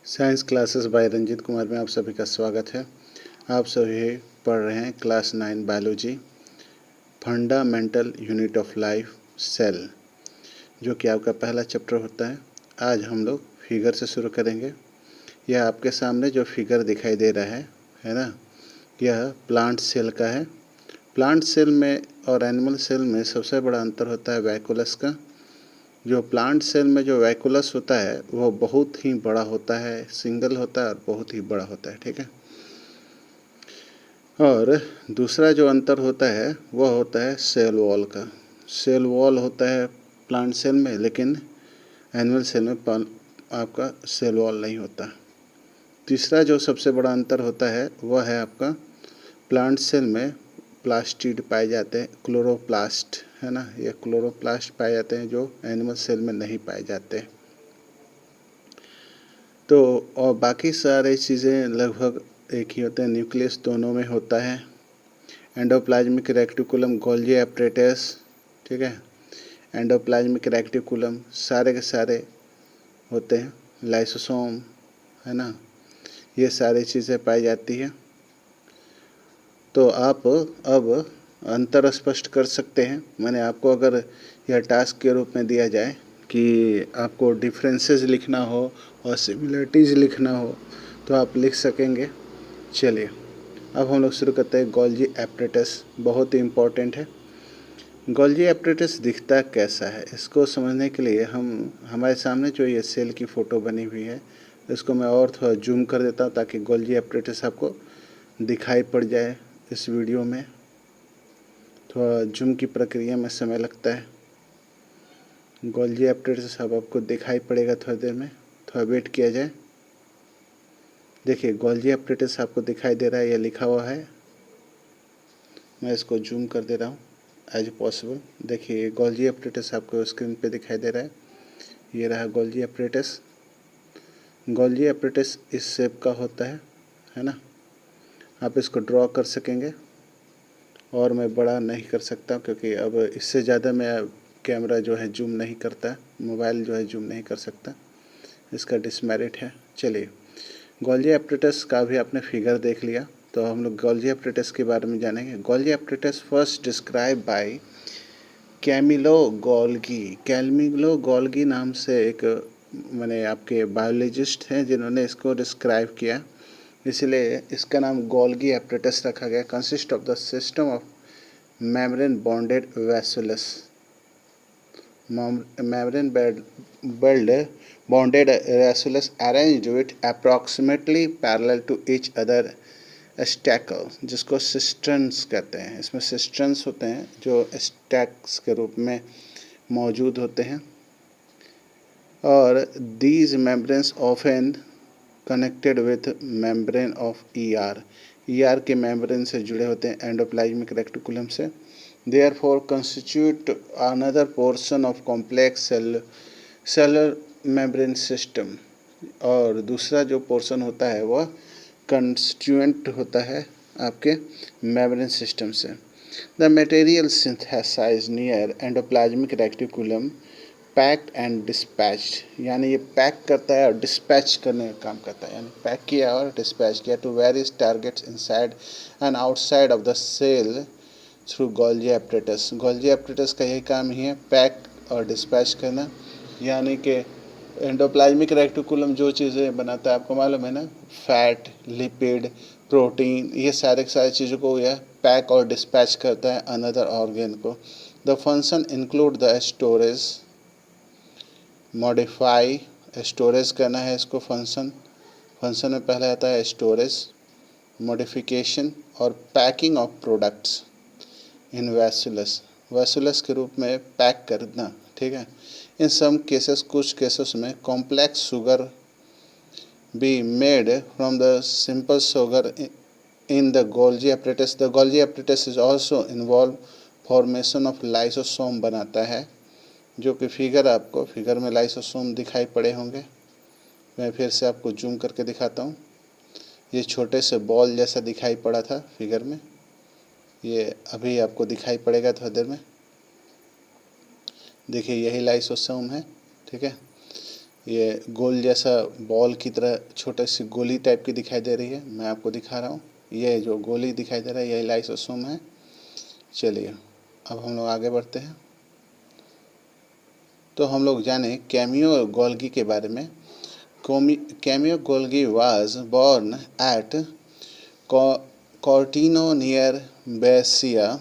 Science classes by Ranjeet Kumar में आप सभी का स्वागत है। आप सभी पढ़ रहे हैं class 9 biology fundamental unit of life cell, जो कि आपका पहला चैप्टर होता है। आज हम लोग फिगर से शुरू करेंगे। यह आपके सामने जो फिगर दिखाई दे रहा है ना, यह प्लांट सेल का है। प्लांट सेल में और एनिमल सेल में सबसे बड़ा अंतर होता है वैक्यूलस का। जो प्लांट सेल में जो वैक्यूलस होता है वो बहुत ही बड़ा होता है, सिंगल होता है और बहुत ही बड़ा होता है, ठीक है। और दूसरा जो अंतर होता है वह होता है सेल वॉल का। सेल वॉल होता है प्लांट सेल में, लेकिन एनिमल सेल में आपका सेल वॉल नहीं होता। तीसरा जो सबसे बड़ा अंतर होता है वह है आपका प्लांट सेल में प्लास्टिड पाए जाते हैं, क्लोरोप्लास्ट है ना, ये क्लोरोप्लास्ट पाए जाते हैं जो एनिमल सेल में नहीं पाए जाते। तो और बाकी सारी चीज़ें लगभग एक ही होते हैं। न्यूक्लियस दोनों में होता है। एंडोप्लाज्मिक रेक्टिकुलम, गोल्जी एपरेटस, ठीक है। एंडोप्लाज्मिक रेक्टिकुलम सारे के सारे होते हैं। लाइसोसोम है ना, ये सारी चीज़ें पाई जाती है। तो आप अब अंतर स्पष्ट कर सकते हैं। मैंने आपको अगर यह टास्क के रूप में दिया जाए कि आपको डिफरेंसेस लिखना हो और सिमिलरिटीज़ लिखना हो तो आप लिख सकेंगे। चलिए अब हम लोग शुरू करते हैं। गोल्जी एपरेटस बहुत ही इम्पोर्टेंट है। गोल्जी एपरेटस दिखता कैसा है, इसको समझने के लिए हमारे सामने जो ये सेल की फ़ोटो बनी हुई है, इसको मैं और थोड़ा जूम कर देता हूँ ताकि गोल्जी एपरेटस आपको दिखाई पड़ जाए। इस वीडियो में थोड़ा जूम की प्रक्रिया में समय लगता है। गोल्जी एपरेटस अब आपको दिखाई पड़ेगा थोड़ी देर में, थोड़ा वेट किया जाए। देखिए गोल्जी एपरेटस आपको दिखाई दे रहा है, यह लिखा हुआ है। मैं इसको जूम कर दे रहा हूँ एज पॉसिबल। देखिए गोल्जी एपरेटस आपको स्क्रीन पे दिखाई दे रहा है। ये रहा गोल्जी एपरेटस। गोल्जी एपरेटस इस शेप का होता है ना। आप इसको ड्रॉ कर सकेंगे और मैं बड़ा नहीं कर सकता क्योंकि अब इससे ज़्यादा मैं कैमरा जो है जूम नहीं करता, मोबाइल जो है जूम नहीं कर सकता, इसका डिसमेरिट है। चलिए गोल्जी एपरेटस का भी आपने फिगर देख लिया, तो हम लोग गोल्जी एपरेटस के बारे में जानेंगे। Golgi apparatus first describe by Camillo Golgi. Camillo Golgi नाम से एक मैंने आपके बायोलॉजिस्ट हैं जिन्होंने इसको डिस्क्राइब किया, इसलिए इसका नाम गोल्गी एपरेटस रखा गया। Consist of the system of membrane bonded vessels, membrane bonded vessels arranged with approximately parallel to each other स्टैकल, जिसको सिस्टन्स कहते हैं। इसमें सिस्टन्स होते हैं जो स्टैक्स के रूप में मौजूद होते हैं। और these membranes often connected with membrane of ER, ER के मेम्ब्रेन से जुड़े होते हैं एंडोप्लाज्मिक रेक्टिकुलम से। Therefore constitute another portion of complex cellular membrane system, और दूसरा जो पोर्शन होता है वह कंस्टिट्यूएंट होता है आपके मेम्ब्रेन सिस्टम से। The material synthesize near endoplasmic reticulum packed and dispatched, यानी ये पैक करता है और डिस्पैच करने का काम करता है, यानी पैक किया और डिस्पैच किया to various targets inside and outside of the cell through Golgi apparatus. Golgi apparatus का यही काम ही है, पैक और डिस्पैच करना। यानी कि एंडोप्लाज्मिक रेक्टिकुलम जो चीज़ें बनाता है आपको मालूम है ना, फैट, लिपिड, प्रोटीन, ये सारे चीज़ों को यह पैक और डिस्पैच करता है अनदर ऑर्गेन को। The function include the storage, modify, storage करना है इसको। फंक्शन में पहले आता है स्टोरेज, मॉडिफिकेशन और पैकिंग ऑफ प्रोडक्ट्स इन वैसुलस, वैसुलस के रूप में पैक करना, ठीक है। इन सम केसेस, कुछ केसेस में complex sugar be made from the simple sugar in the Golgi apparatus. The Golgi apparatus is also involve formation of lysosome बनाता है, जो कि फिगर में लाइसोसोम दिखाई पड़े होंगे। मैं फिर से आपको जूम करके दिखाता हूँ। ये छोटे से बॉल जैसा दिखाई पड़ा था फिगर में, ये अभी आपको दिखाई पड़ेगा थोड़ी देर में। देखिए यही लाइसोसोम है, ठीक है। ये गोल जैसा बॉल की तरह छोटी सी गोली टाइप की दिखाई दे रही है, मैं आपको दिखा रहा हूँ। ये जो गोली दिखाई दे रहा है यही लाइसोसोम है। चलिए अब हम लोग आगे बढ़ते हैं। तो हम लोग जाने कैमियो गोल्गी के बारे में। Cameo Golgi was born at Cortino near Brescia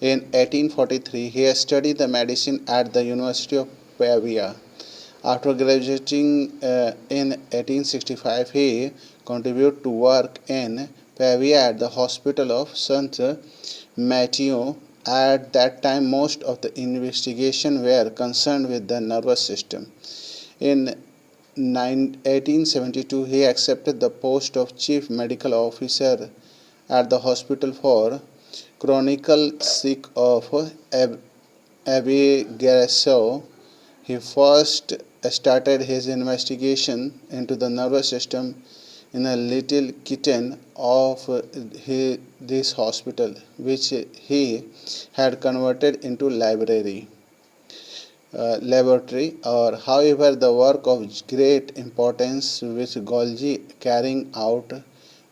in 1843. He studied the medicine at the University of Pavia. After graduating in 1865, he continued to work in Pavia at the Hospital of St. Matteo. At that time, most of the investigations were concerned with the nervous system. In 1872, he accepted the post of chief medical officer at the hospital for chronicle sick of Abigaso. He first started his investigation into the nervous system in a little kitchen of this hospital, which he had converted into laboratory. Or however, the work of great importance which Golgi carrying out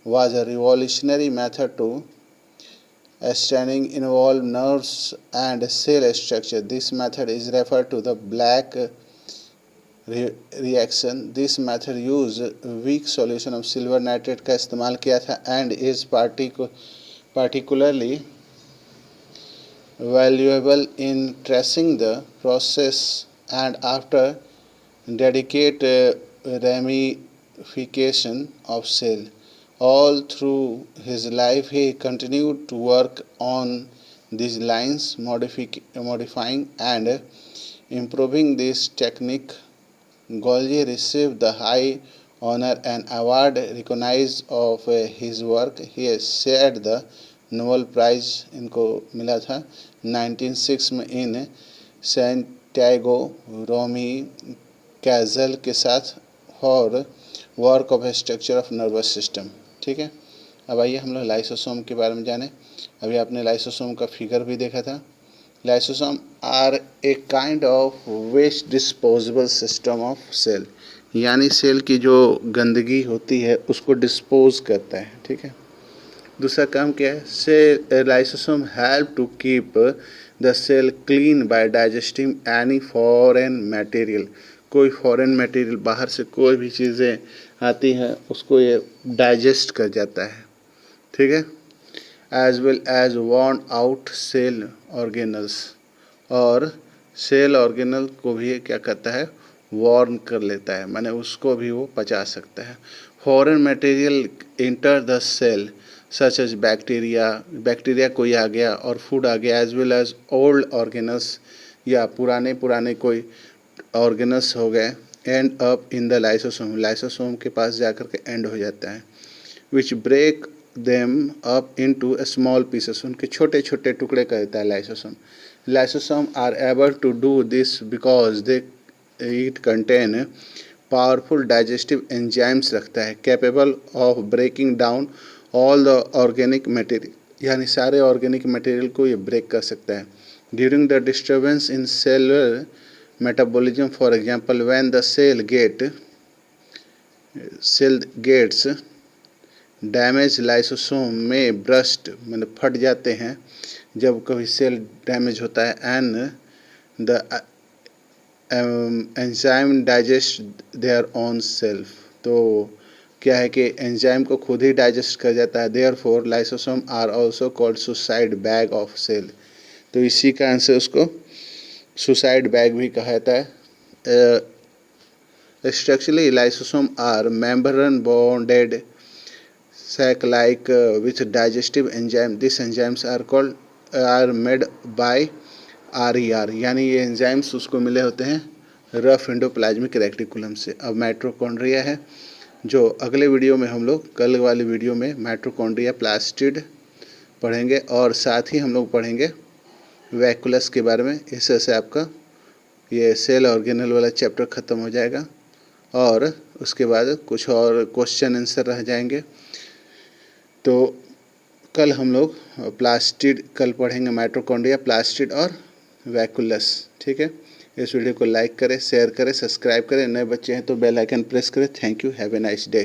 was a revolutionary method to studying involved nerves and cell structure. This method is referred to the black reaction. This method used weak solution of silver nitrate का इस्तेमाल किया था and is particularly valuable in tracing the process and after dedicate ramification of cell. All through his life he continued to work on these lines, modifying and improving this technique. Golgi received the high honor and award recognized of his work. He shared the Nobel prize इनको मिला था 1906 में इन Santiago रोमी कैजल के साथ और work of structure of nervous system. ठीक है, अब आइए हम लोग लाइसोसोम के बारे में जाने। अभी आपने लाइसोसोम का फिगर भी देखा था। Lysosome are a kind of waste disposable system of cell, यानी सेल की जो गंदगी होती है उसको डिस्पोज करता है। ठीक है, दूसरा काम क्या है, से lysosome help to keep the cell clean by digesting any foreign material. कोई फॉरेन मटेरियल बाहर से कोई भी चीज़ें आती हैं उसको ये डाइजेस्ट कर जाता है। ठीक है, as well as worn out cell organelles, और सेल ऑर्गेनल को भी ये क्या करता है, वॉर्न कर लेता है, माने उसको भी वो पचा सकता है। Foreign material enter the cell such as bacteria कोई आ गया और फूड आ गया, as well as old organelles या पुराने कोई ऑर्गेनल्स हो गए, end up in the lysosome, lysosome के पास जाकर के एंड हो जाता है। Which break them up into small pieces, उनके छोटे छोटे टुकड़े करता है lysosome. Lysosome are able to do this because they it contain powerful digestive enzymes रखता है, capable of breaking down all the organic material, यानी सारे ऑर्गेनिक मटेरियल को ये ब्रेक कर सकता है। During the disturbance in cellular metabolism, for example when the cell gets damage, lysosome में ब्रस्ट मतलब फट जाते हैं जब कभी सेल डैमेज होता है, and the enzyme digest their own self, तो क्या है कि एंजाइम को खुद ही डाइजेस्ट कर जाता है। Therefore lysosome are also called suicide bag of cell, तो इसी कारण से उसको सुसाइड बैग भी कहा जाता है। Structurally lysosome are membrane bonded sac like with digestive enzyme. These enzymes are made by RER, यानी ये एंजाइम्स उसको मिले होते हैं रफ एंडोप्लाज्मिक रेक्टिकुलम से। अब माइटोकॉन्ड्रिया है, जो अगले वीडियो में हम लोग कल वाली वीडियो में माइटोकॉन्ड्रिया प्लास्टिड पढ़ेंगे और साथ ही हम लोग पढ़ेंगे वैकुलस के बारे में। इस तरह से आपका ये सेल ऑर्गेनल वाला चैप्टर ख़त्म हो जाएगा और उसके बाद कुछ और क्वेश्चन आंसर रह जाएंगे। तो कल हम लोग प्लास्टिड कल पढ़ेंगे, माइटोकॉन्ड्रिया, प्लास्टिड और वैकुलस। ठीक है, इस वीडियो को लाइक करें, शेयर करें, सब्सक्राइब करें। नए बच्चे हैं तो बेल आइकन प्रेस करें। Thank you, have a nice day.